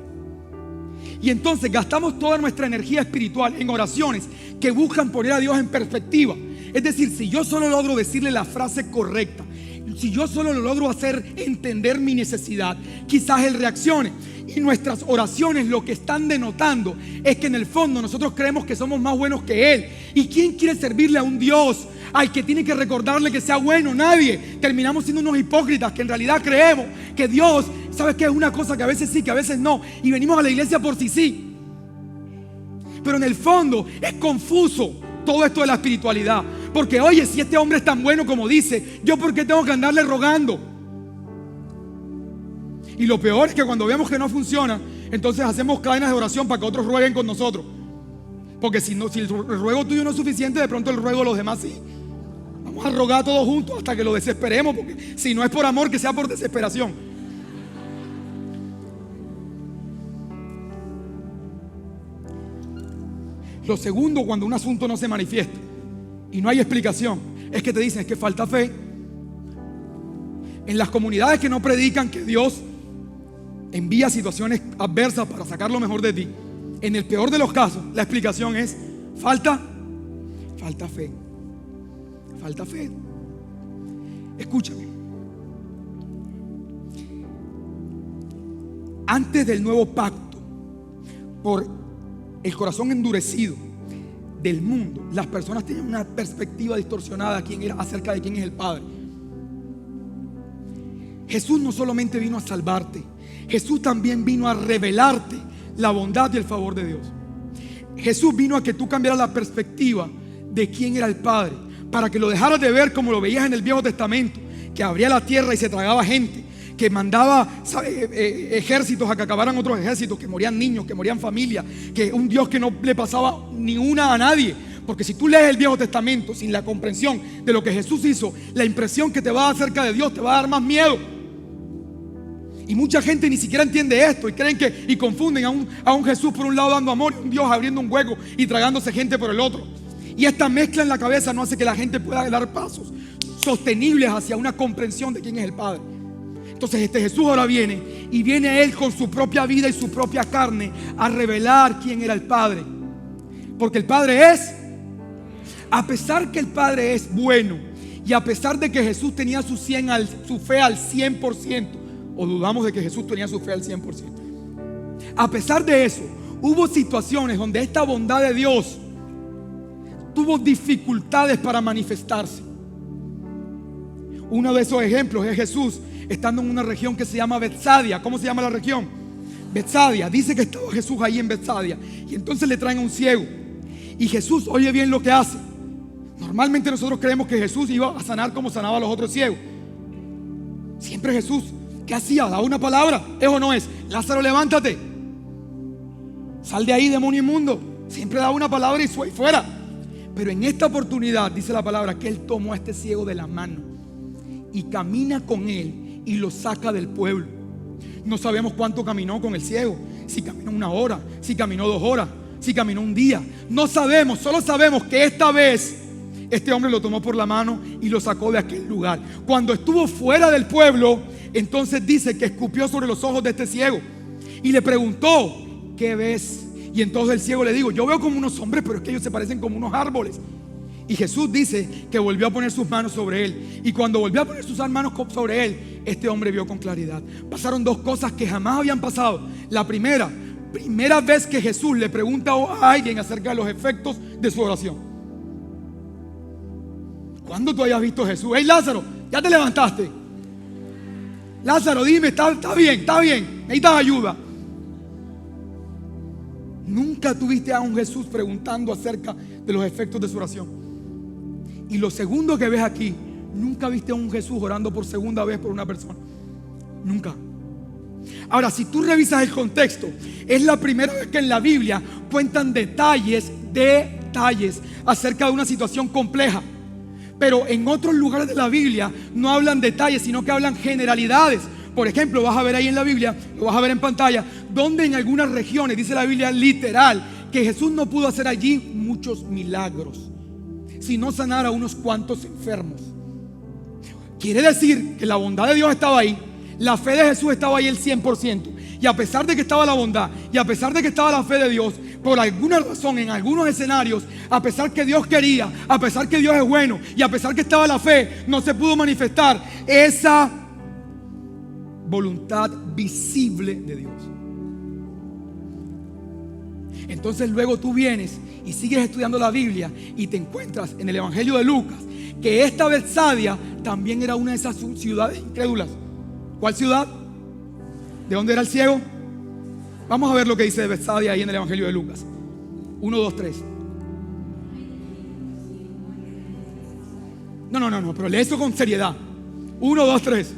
Y entonces gastamos toda nuestra energía espiritual en oraciones que buscan poner a Dios en perspectiva. Es decir, si yo solo logro decirle la frase correcta, si yo solo lo logro hacer entender mi necesidad, quizás Él reaccione. Y nuestras oraciones lo que están denotando es que en el fondo nosotros creemos que somos más buenos que Él. ¿Y quién quiere servirle a un Dios al que tiene que recordarle que sea bueno? Nadie. Terminamos siendo unos hipócritas que en realidad creemos que Dios, ¿sabes qué? Es una cosa que a veces sí, que a veces no. Y venimos a la iglesia por sí. Pero en el fondo es confuso todo esto de la espiritualidad. Porque oye, si este hombre es tan bueno como dice, ¿yo por qué tengo que andarle rogando? Y lo peor es que cuando vemos que no funciona, entonces hacemos cadenas de oración para que otros rueguen con nosotros. Porque si el ruego tuyo no es suficiente, de pronto el ruego de los demás sí. Vamos a rogar todos juntos hasta que lo desesperemos, porque si no es por amor, que sea por desesperación. Lo segundo, cuando un asunto no se manifiesta y no hay explicación, es que te dicen es que falta fe. En las comunidades que no predican que Dios envía situaciones adversas para sacar lo mejor de ti, en el peor de los casos, la explicación es falta fe. Falta fe. Escúchame. Antes del nuevo pacto, por el corazón endurecido del mundo, las personas tenían una perspectiva distorsionada acerca de quién es el Padre. Jesús no solamente vino a salvarte, Jesús también vino a revelarte la bondad y el favor de Dios. Jesús vino a que tú cambiaras la perspectiva de quién era el Padre, para que lo dejaras de ver como lo veías en el Viejo Testamento, que abría la tierra y se tragaba gente, que mandaba ejércitos a que acabaran otros ejércitos, que morían niños, que morían familias, que un Dios que no le pasaba ni una a nadie. Porque si tú lees el Viejo Testamento sin la comprensión de lo que Jesús hizo, la impresión que te va a dar acerca de Dios te va a dar más miedo. Y mucha gente ni siquiera entiende esto y creen y confunden a un Jesús por un lado dando amor y un Dios abriendo un hueco y tragándose gente por el otro. Y esta mezcla en la cabeza no hace que la gente pueda dar pasos sostenibles hacia una comprensión de quién es el Padre. Entonces este Jesús ahora viene y viene Él con su propia vida y su propia carne a revelar quién era el Padre. Porque el Padre es, a pesar que el Padre es bueno y a pesar de que Jesús tenía su fe al 100%, o dudamos de que Jesús tenía su fe al 100%, a pesar de eso, hubo situaciones donde esta bondad de Dios tuvo dificultades para manifestarse. Uno de esos ejemplos es Jesús estando en una región que se llama Betsadia. ¿Cómo se llama la región? Betsadia. Dice que estaba Jesús ahí en Betsadia y entonces le traen a un ciego y Jesús oye bien lo que hace. Normalmente nosotros creemos que Jesús iba a sanar como sanaba a los otros ciegos. Siempre Jesús, ¿qué hacía? Daba una palabra. ¿Es o no es? Lázaro, levántate, sal de ahí, demonio inmundo. Siempre daba una palabra y fuera. Pero en esta oportunidad dice la palabra que Él tomó a este ciego de la mano y camina con él y lo saca del pueblo. No sabemos cuánto caminó con el ciego, si caminó 1 hora, si caminó 2 horas, si caminó un día. No sabemos, solo sabemos que esta vez este hombre lo tomó por la mano y lo sacó de aquel lugar. Cuando estuvo fuera del pueblo, entonces dice que escupió sobre los ojos de este ciego y le preguntó: ¿qué ves? Y entonces el ciego le dijo: yo veo como unos hombres, pero es que ellos se parecen como unos árboles. Y Jesús dice que volvió a poner sus manos sobre él. Y cuando volvió a poner sus manos sobre él, este hombre vio con claridad. Pasaron 2 cosas que jamás habían pasado. La primera vez que Jesús le pregunta a alguien acerca de los efectos de su oración. ¿Cuándo tú hayas visto a Jesús? Hey, Lázaro, ya te levantaste. Lázaro, dime, está bien, necesitas ayuda. Nunca tuviste a un Jesús preguntando acerca de los efectos de su oración. Y lo segundo que ves aquí, nunca viste a un Jesús orando por segunda vez por una persona. Nunca. Ahora, si tú revisas el contexto, es la primera vez que en la Biblia cuentan detalles acerca de una situación compleja. Pero en otros lugares de la Biblia no hablan detalles, sino que hablan generalidades. Por ejemplo, vas a ver ahí en la Biblia, lo vas a ver en pantalla, donde en algunas regiones, dice la Biblia literal, que Jesús no pudo hacer allí muchos milagros, sino sanar a unos cuantos enfermos. Quiere decir que la bondad de Dios estaba ahí, la fe de Jesús estaba ahí el 100%. Y a pesar de que estaba la bondad, y a pesar de que estaba la fe de Dios, por alguna razón en algunos escenarios, a pesar que Dios quería, a pesar que Dios es bueno, y a pesar que estaba la fe, no se pudo manifestar esa voluntad visible de Dios. Entonces luego tú vienes y sigues estudiando la Biblia y te encuentras en el Evangelio de Lucas que esta Betsadia también era una de esas ciudades incrédulas. ¿Cuál ciudad? ¿De dónde era el ciego? Vamos a ver lo que dice de Betsadia ahí en el Evangelio de Lucas. 1, 2, 3. No, pero lee eso con seriedad. 1, 2, 3.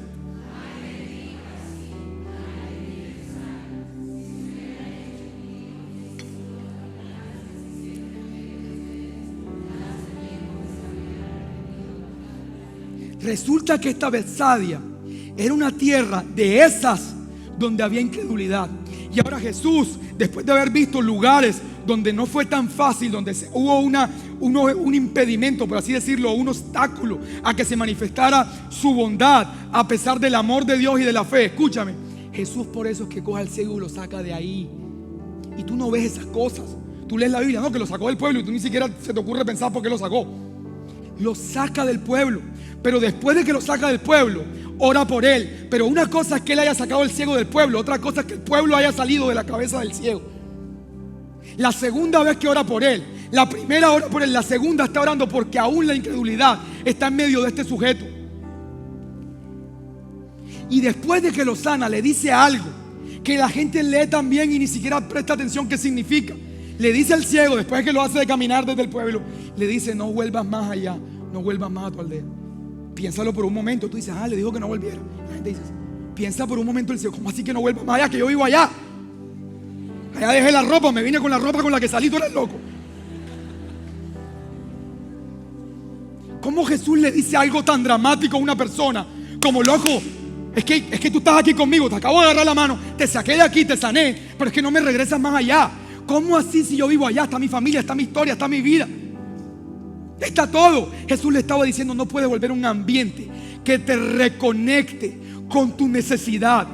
Resulta que esta Betsadia era una tierra de esas donde había incredulidad. Y ahora Jesús, después de haber visto lugares donde no fue tan fácil, donde hubo un impedimento, por así decirlo, un obstáculo a que se manifestara su bondad, a pesar del amor de Dios y de la fe. Escúchame, Jesús por eso es que coge al ciego y lo saca de ahí. Y tú no ves esas cosas. Tú lees la Biblia, no, que lo sacó del pueblo y tú ni siquiera se te ocurre pensar por qué lo sacó. Lo saca del pueblo. Pero después de que lo saca del pueblo, ora por él. Pero una cosa es que él haya sacado el ciego del pueblo, otra cosa es que el pueblo haya salido de la cabeza del ciego. La segunda vez que ora por él, la primera ora por él, la segunda está orando porque aún la incredulidad está en medio de este sujeto. Y después de que lo sana, le dice algo que la gente lee también y ni siquiera presta atención qué significa. Le dice al ciego, después de que lo hace de caminar desde el pueblo, le dice: no vuelvas más allá, no vuelvas más a tu aldea. Piénsalo por un momento. Tú dices: le dijo que no volviera. La gente dice: piensa por un momento el ciego, ¿cómo así que no vuelvas más allá? Que yo vivo allá. Allá dejé la ropa, me vine con la ropa con la que salí. Tú eres loco. ¿Cómo Jesús le dice algo tan dramático a una persona como: loco, es que tú estás aquí conmigo, te acabo de agarrar la mano, te saqué de aquí, te sané, pero es que no me regresas más allá? ¿Cómo así si yo vivo allá? Está mi familia, está mi historia, está mi vida, está todo. Jesús le estaba diciendo: no puedes volver a un ambiente que te reconecte con tu necesidad,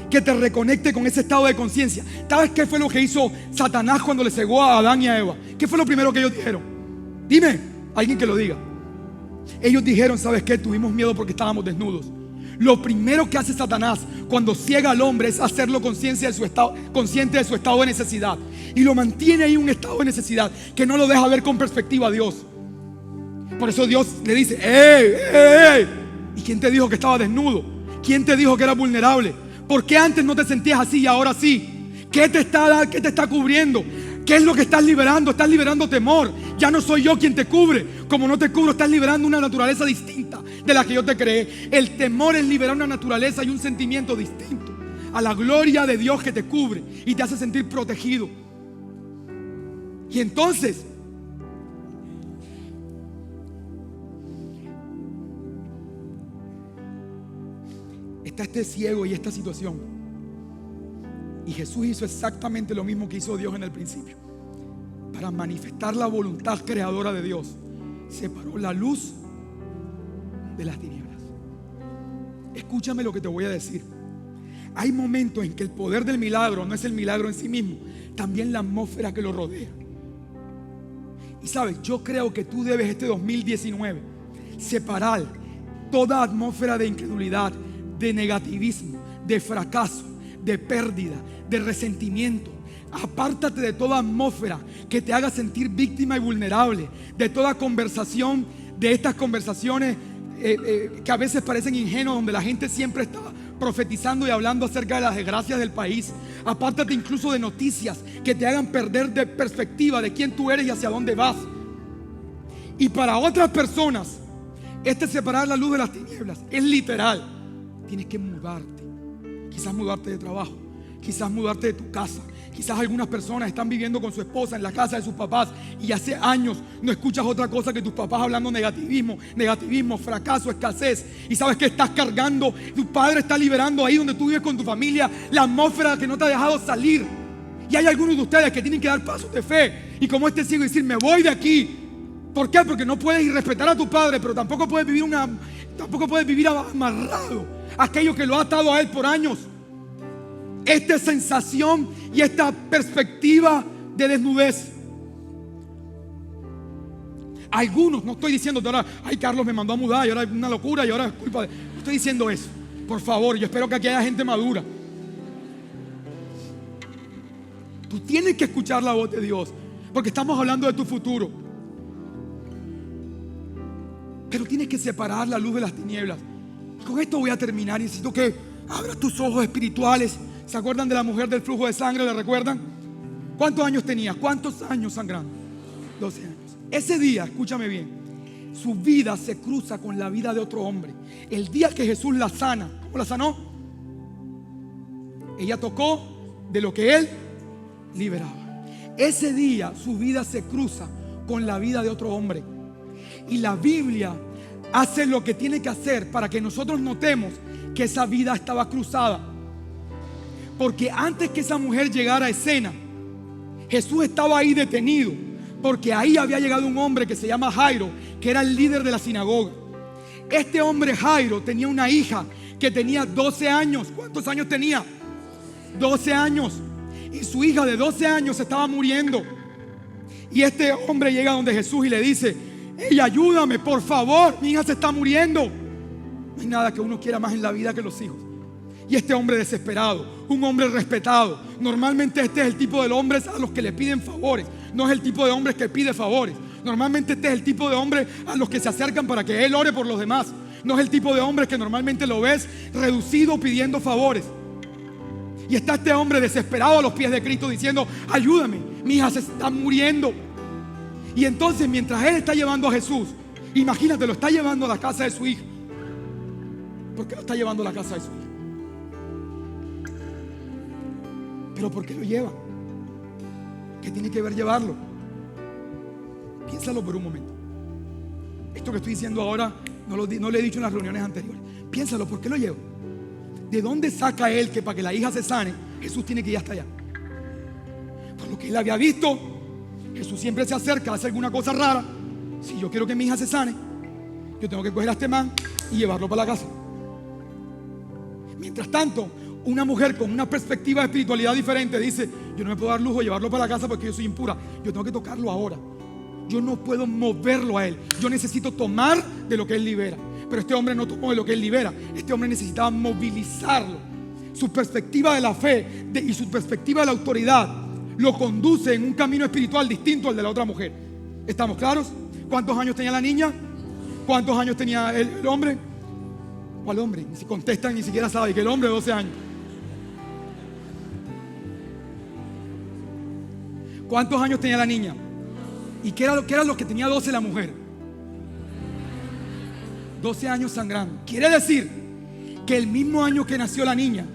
que te reconecte con ese estado de conciencia. ¿Sabes qué fue lo que hizo Satanás cuando le cegó a Adán y a Eva? ¿Qué fue lo primero que ellos dijeron? Dime, alguien que lo diga. Ellos dijeron: ¿sabes qué? Tuvimos miedo porque estábamos desnudos. Lo primero que hace Satanás cuando ciega al hombre es hacerlo consciente de su estado de necesidad. Y lo mantiene ahí en un estado de necesidad que no lo deja ver con perspectiva a Dios. Por eso Dios le dice: ¡Ey! ¿Y quién te dijo que estaba desnudo? ¿Quién te dijo que era vulnerable? ¿Por qué antes no te sentías así y ahora sí? ¿Qué te está cubriendo? ¿Qué es lo que estás liberando? Estás liberando temor. Ya no soy yo quien te cubre. Como no te cubro, estás liberando una naturaleza distinta de la que yo te creé. El temor es liberar una naturaleza y un sentimiento distinto a la gloria de Dios que te cubre y te hace sentir protegido. Y entonces está este ciego y esta situación. Y Jesús hizo exactamente lo mismo que hizo Dios en el principio. Para manifestar la voluntad creadora de Dios, separó la luz de las tinieblas. Escúchame lo que te voy a decir. Hay momentos en que el poder del milagro no es el milagro en sí mismo, también la atmósfera que lo rodea. Y sabes, yo creo que tú debes este 2019 separar toda atmósfera de incredulidad, de negativismo, de fracaso, de pérdida, de resentimiento. Apártate de toda atmósfera que te haga sentir víctima y vulnerable, de toda conversación, de estas conversaciones que a veces parecen ingenuas, donde la gente siempre está profetizando y hablando acerca de las desgracias del país. Apártate incluso de noticias que te hagan perder de perspectiva de quién tú eres y hacia dónde vas. Y para otras personas, separar la luz de las tinieblas es literal. Tienes que mudarte. Quizás mudarte de trabajo, quizás mudarte de tu casa. Quizás algunas personas están viviendo con su esposa en la casa de sus papás y hace años no escuchas otra cosa que tus papás hablando negativismo, fracaso, escasez. Y sabes que estás cargando, tu padre está liberando ahí donde tú vives con tu familia la atmósfera que no te ha dejado salir. Y hay algunos de ustedes que tienen que dar pasos de fe y como este ciego decir, me voy de aquí. ¿Por qué? Porque no puedes irrespetar a tu padre, pero tampoco puedes vivir amarrado a aquello que lo ha atado a él por años. Esta sensación y esta perspectiva de desnudez. Algunos, no estoy diciendo ahora, ay, Carlos me mandó a mudar y ahora es una locura y ahora es culpa de... No estoy diciendo eso. Por favor, yo espero que aquí haya gente madura. Tú tienes que escuchar la voz de Dios, porque estamos hablando de tu futuro. Pero tienes que separar la luz de las tinieblas. Con esto voy a terminar. Necesito que abras tus ojos espirituales. ¿Se acuerdan de la mujer del flujo de sangre? ¿La recuerdan? ¿Cuántos años tenía? ¿Cuántos años sangrando? 12 años. Ese día, escúchame bien, su vida se cruza con la vida de otro hombre. El día que Jesús la sana, ¿cómo la sanó? Ella tocó de lo que él liberaba. Ese día su vida se cruza con la vida de otro hombre. Y la Biblia hace lo que tiene que hacer para que nosotros notemos que esa vida estaba cruzada. Porque antes que esa mujer llegara a escena, Jesús estaba ahí detenido, porque ahí había llegado un hombre que se llama Jairo, que era el líder de la sinagoga. Este hombre Jairo tenía una hija que tenía 12 años. ¿Cuántos años tenía? 12 años. Y su hija de 12 años estaba muriendo. Y este hombre llega donde Jesús y le dice, hey, ayúdame, por favor, mi hija se está muriendo. No hay nada que uno quiera más en la vida que los hijos. Y este hombre desesperado, un hombre respetado. Normalmente este es el tipo de hombres a los que le piden favores. No es el tipo de hombres que pide favores. Normalmente este es el tipo de hombre a los que se acercan para que él ore por los demás. No es el tipo de hombre que normalmente lo ves reducido pidiendo favores. Y está este hombre desesperado a los pies de Cristo diciendo, ayúdame, mi hija se está muriendo. Y entonces mientras él está llevando a Jesús, imagínate, lo está llevando a la casa de su hija. ¿Por qué lo está llevando a la casa de su hija? ¿Pero por qué lo lleva? ¿Qué tiene que ver llevarlo? Piénsalo por un momento. Esto que estoy diciendo ahora no lo he dicho en las reuniones anteriores. Piénsalo, ¿por qué lo lleva? ¿De dónde saca él que para que la hija se sane, Jesús tiene que ir hasta allá? Por lo que él había visto, Jesús siempre se acerca, hace alguna cosa rara. Si yo quiero que mi hija se sane, yo tengo que coger a este man y llevarlo para la casa. Mientras tanto, una mujer con una perspectiva de espiritualidad diferente dice, yo no me puedo dar lujo de llevarlo para la casa porque yo soy impura. Yo tengo que tocarlo ahora. Yo no puedo moverlo a él. Yo necesito tomar de lo que él libera. Pero este hombre no tomó de lo que él libera. Este hombre necesitaba movilizarlo. Su perspectiva de la fe y su perspectiva de la autoridad lo conduce en un camino espiritual distinto al de la otra mujer. ¿Estamos claros? ¿Cuántos años tenía la niña? ¿Cuántos años tenía el hombre? ¿Cuál hombre? Ni si contestan, ni siquiera sabe que el hombre de 12 años. ¿Cuántos años tenía la niña? ¿Y qué era lo que tenía 12 la mujer? 12 años sangrando. Quiere decir que el mismo año que nació la niña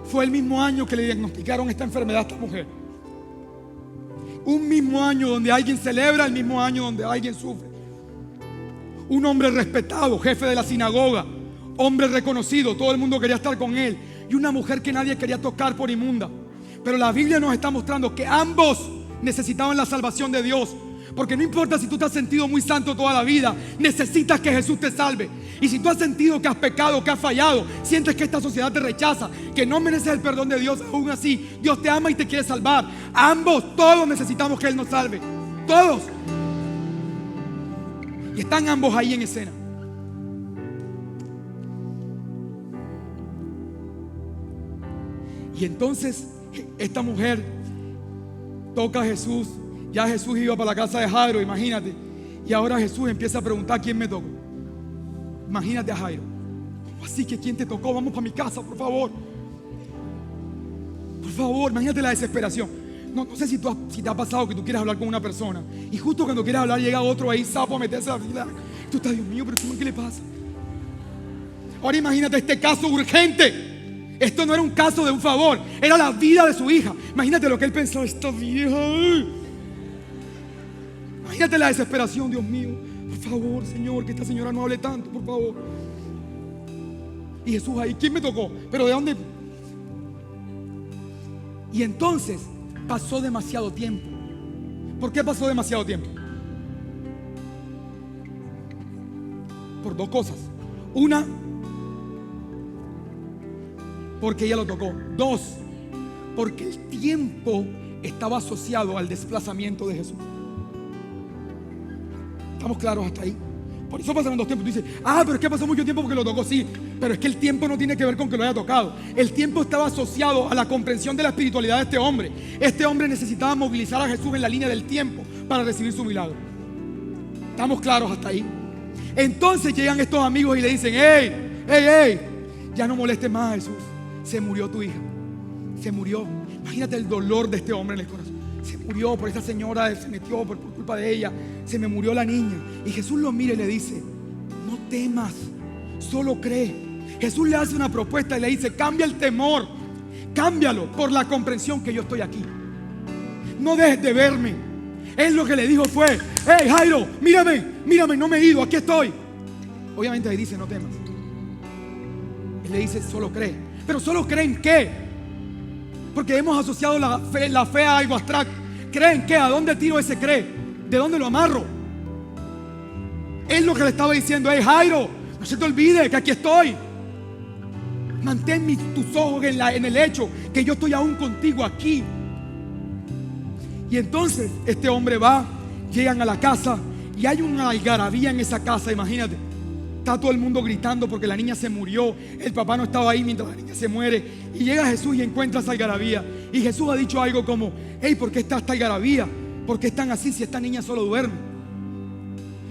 fue el mismo año que le diagnosticaron esta enfermedad a esta mujer. Un mismo año donde alguien celebra, el mismo año donde alguien sufre. Un hombre respetado, jefe de la sinagoga, hombre reconocido, todo el mundo quería estar con él. Y una mujer que nadie quería tocar por inmunda. Pero la Biblia nos está mostrando que ambos necesitaban la salvación de Dios. Porque no importa si tú te has sentido muy santo toda la vida, necesitas que Jesús te salve. Y si tú has sentido que has pecado, que has fallado, sientes que esta sociedad te rechaza, que no mereces el perdón de Dios, aún así Dios te ama y te quiere salvar. Ambos, todos necesitamos que Él nos salve. Todos. Y están ambos ahí en escena. Y entonces esta mujer toca a Jesús. Ya Jesús iba para la casa de Jairo, imagínate. Y ahora Jesús empieza a preguntar quién me tocó. Imagínate a Jairo. Así que quién te tocó, vamos para mi casa, por favor. Por favor, imagínate la desesperación. No sé si te ha pasado que tú quieres hablar con una persona y justo cuando quieres hablar llega otro ahí sapo a meterse a la fila. Tú estás, Dios mío, pero ¿qué le pasa? Ahora imagínate este caso urgente. Esto no era un caso de un favor, era la vida de su hija. Imagínate lo que él pensaba, esta vieja. Imagínate la desesperación, Dios mío. Por favor, Señor, que esta señora no hable tanto, por favor. Y Jesús ahí, ¿quién me tocó? ¿Pero de dónde? Y entonces pasó demasiado tiempo. ¿Por qué pasó demasiado tiempo? Por dos cosas. Una, porque ella lo tocó. Dos, porque el tiempo estaba asociado al desplazamiento de Jesús. ¿Estamos claros hasta ahí? Por eso pasaron dos tiempos. Tú dices, pero es que pasó mucho tiempo porque lo tocó. Sí, pero es que el tiempo no tiene que ver con que lo haya tocado. El tiempo estaba asociado a la comprensión de la espiritualidad de este hombre. Este hombre necesitaba movilizar a Jesús en la línea del tiempo para recibir su milagro. ¿Estamos claros hasta ahí? Entonces llegan estos amigos y le dicen, hey, ya no molestes más a Jesús. Se murió tu hija. Se murió. Imagínate el dolor de este hombre en el corazón. Se murió por esta señora, se metió por culpa de ella. Se me murió la niña. Y Jesús lo mira y le dice, no temas, solo cree. Jesús le hace una propuesta y le dice, cambia el temor, cámbialo por la comprensión que yo estoy aquí. No dejes de verme. Él lo que le dijo fue, hey Jairo, mírame, no me he ido, aquí estoy. Obviamente ahí dice, no temas. Él le dice, solo cree. Pero solo cree en qué? Porque hemos asociado la fe a algo abstracto. ¿Cree en qué? ¿A dónde tiro ese cree? ¿De dónde lo amarro? Él lo que le estaba diciendo es, Jairo, no se te olvide que aquí estoy. Mantén tus ojos en el hecho que yo estoy aún contigo aquí. Y entonces este hombre va, llegan a la casa y hay una algarabía en esa casa, imagínate. Está todo el mundo gritando porque la niña se murió. El papá no estaba ahí mientras la niña se muere. Y llega Jesús y encuentra esa algarabía. Y Jesús ha dicho algo como, hey, ¿por qué está esta algarabía? ¿Por qué están así si esta niña solo duerme?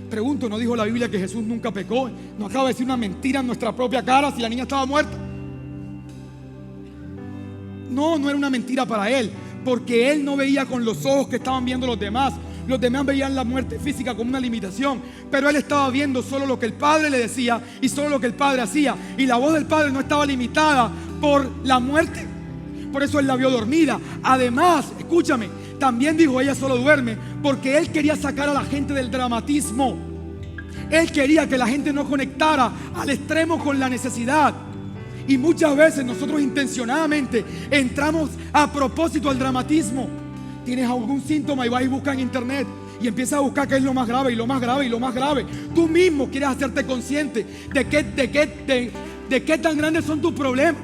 Pregunto, ¿no dijo la Biblia que Jesús nunca pecó? ¿No acaba de decir una mentira en nuestra propia cara si la niña estaba muerta? No era una mentira para él, porque él no veía con los ojos que estaban viendo los demás. Los demás veían la muerte física como una limitación, pero él estaba viendo solo lo que el Padre le decía y solo lo que el Padre hacía. Y la voz del Padre no estaba limitada por la muerte. Por eso él la vio dormida. Además, escúchame, también dijo, ella solo duerme, porque él quería sacar a la gente del dramatismo. Él quería que la gente no conectara al extremo con la necesidad. Y muchas veces nosotros intencionadamente entramos a propósito al dramatismo. Tienes algún síntoma y vas y buscas en internet y empiezas a buscar qué es lo más grave y lo más grave y lo más grave. Tú mismo quieres hacerte consciente de qué tan grandes son tus problemas.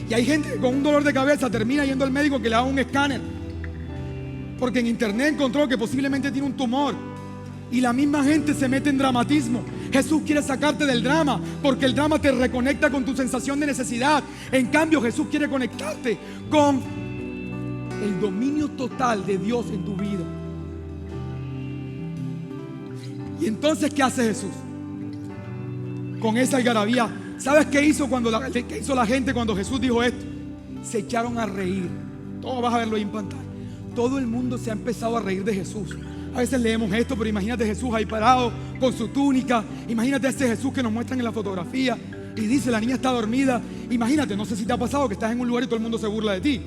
Y hay gente que con un dolor de cabeza termina yendo al médico que le haga un escáner porque en internet encontró que posiblemente tiene un tumor. Y la misma gente se mete en dramatismo. Jesús quiere sacarte del drama, porque el drama te reconecta con tu sensación de necesidad. En cambio, Jesús quiere conectarte con el dominio total de Dios en tu vida. Y entonces, ¿qué hace Jesús? Con esa algarabía. ¿Sabes qué hizo qué hizo la gente cuando Jesús dijo esto? Se echaron a reír. Todo vas a verlo ahí en pantalla. Todo el mundo se ha empezado a reír de Jesús. A veces leemos esto, pero imagínate Jesús ahí parado con su túnica. Imagínate a ese Jesús que nos muestran en la fotografía y dice, la niña está dormida. Imagínate, no sé si te ha pasado que estás en un lugar y todo el mundo se burla de ti.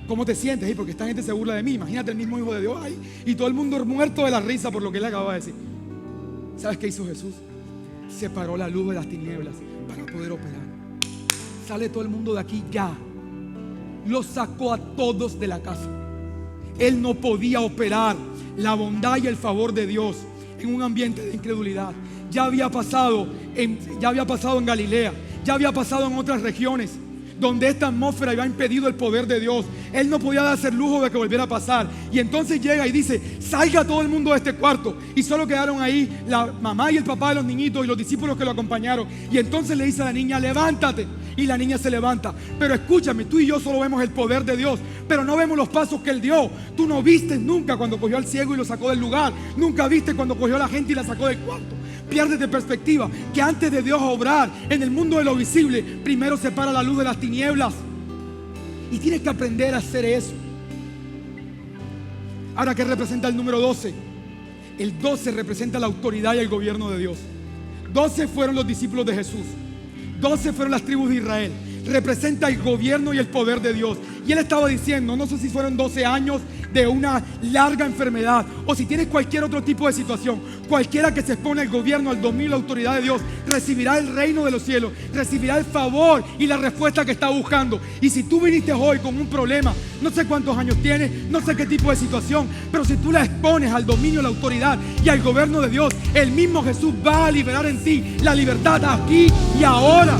¿Cómo te sientes? Porque esta gente se burla de mí. Imagínate el mismo Hijo de Dios ahí y todo el mundo muerto de la risa por lo que él acaba de decir. ¿Sabes qué hizo Jesús? Separó la luz de las tinieblas para poder operar. Sale todo el mundo de aquí ya. Los sacó a todos de la casa. Él no podía operar la bondad y el favor de Dios en un ambiente de incredulidad. Ya había pasado en Galilea, ya había pasado en otras regiones donde esta atmósfera había impedido el poder de Dios. Él no podía darse el lujo de que volviera a pasar. Y entonces llega y dice, salga todo el mundo de este cuarto. Y solo quedaron ahí la mamá y el papá de los niñitos y los discípulos que lo acompañaron. Y entonces le dice a la niña, levántate. Y la niña se levanta. Pero escúchame, tú y yo solo vemos el poder de Dios, pero no vemos los pasos que Él dio. Tú no viste nunca cuando cogió al ciego y lo sacó del lugar. Nunca viste cuando cogió a la gente y la sacó del cuarto. Pierdes de perspectiva que antes de Dios obrar en el mundo de lo visible, primero separa la luz de las tinieblas. Y tienes que aprender a hacer eso. Ahora, ¿qué representa el número 12? El 12 representa la autoridad y el gobierno de Dios. 12 fueron los discípulos de Jesús. 12 fueron las tribus de Israel. representa el gobierno y el poder de Dios. Y él estaba diciendo, no sé si fueron 12 años de una larga enfermedad o si tienes cualquier otro tipo de situación, cualquiera que se expone al gobierno, al dominio, a la autoridad de Dios, recibirá el reino de los cielos, recibirá el favor y la respuesta que está buscando. Y si tú viniste hoy con un problema, no sé cuántos años tienes, no sé qué tipo de situación, pero si tú la expones al dominio, a la autoridad y al gobierno de Dios, el mismo Jesús va a liberar en ti la libertad aquí y ahora.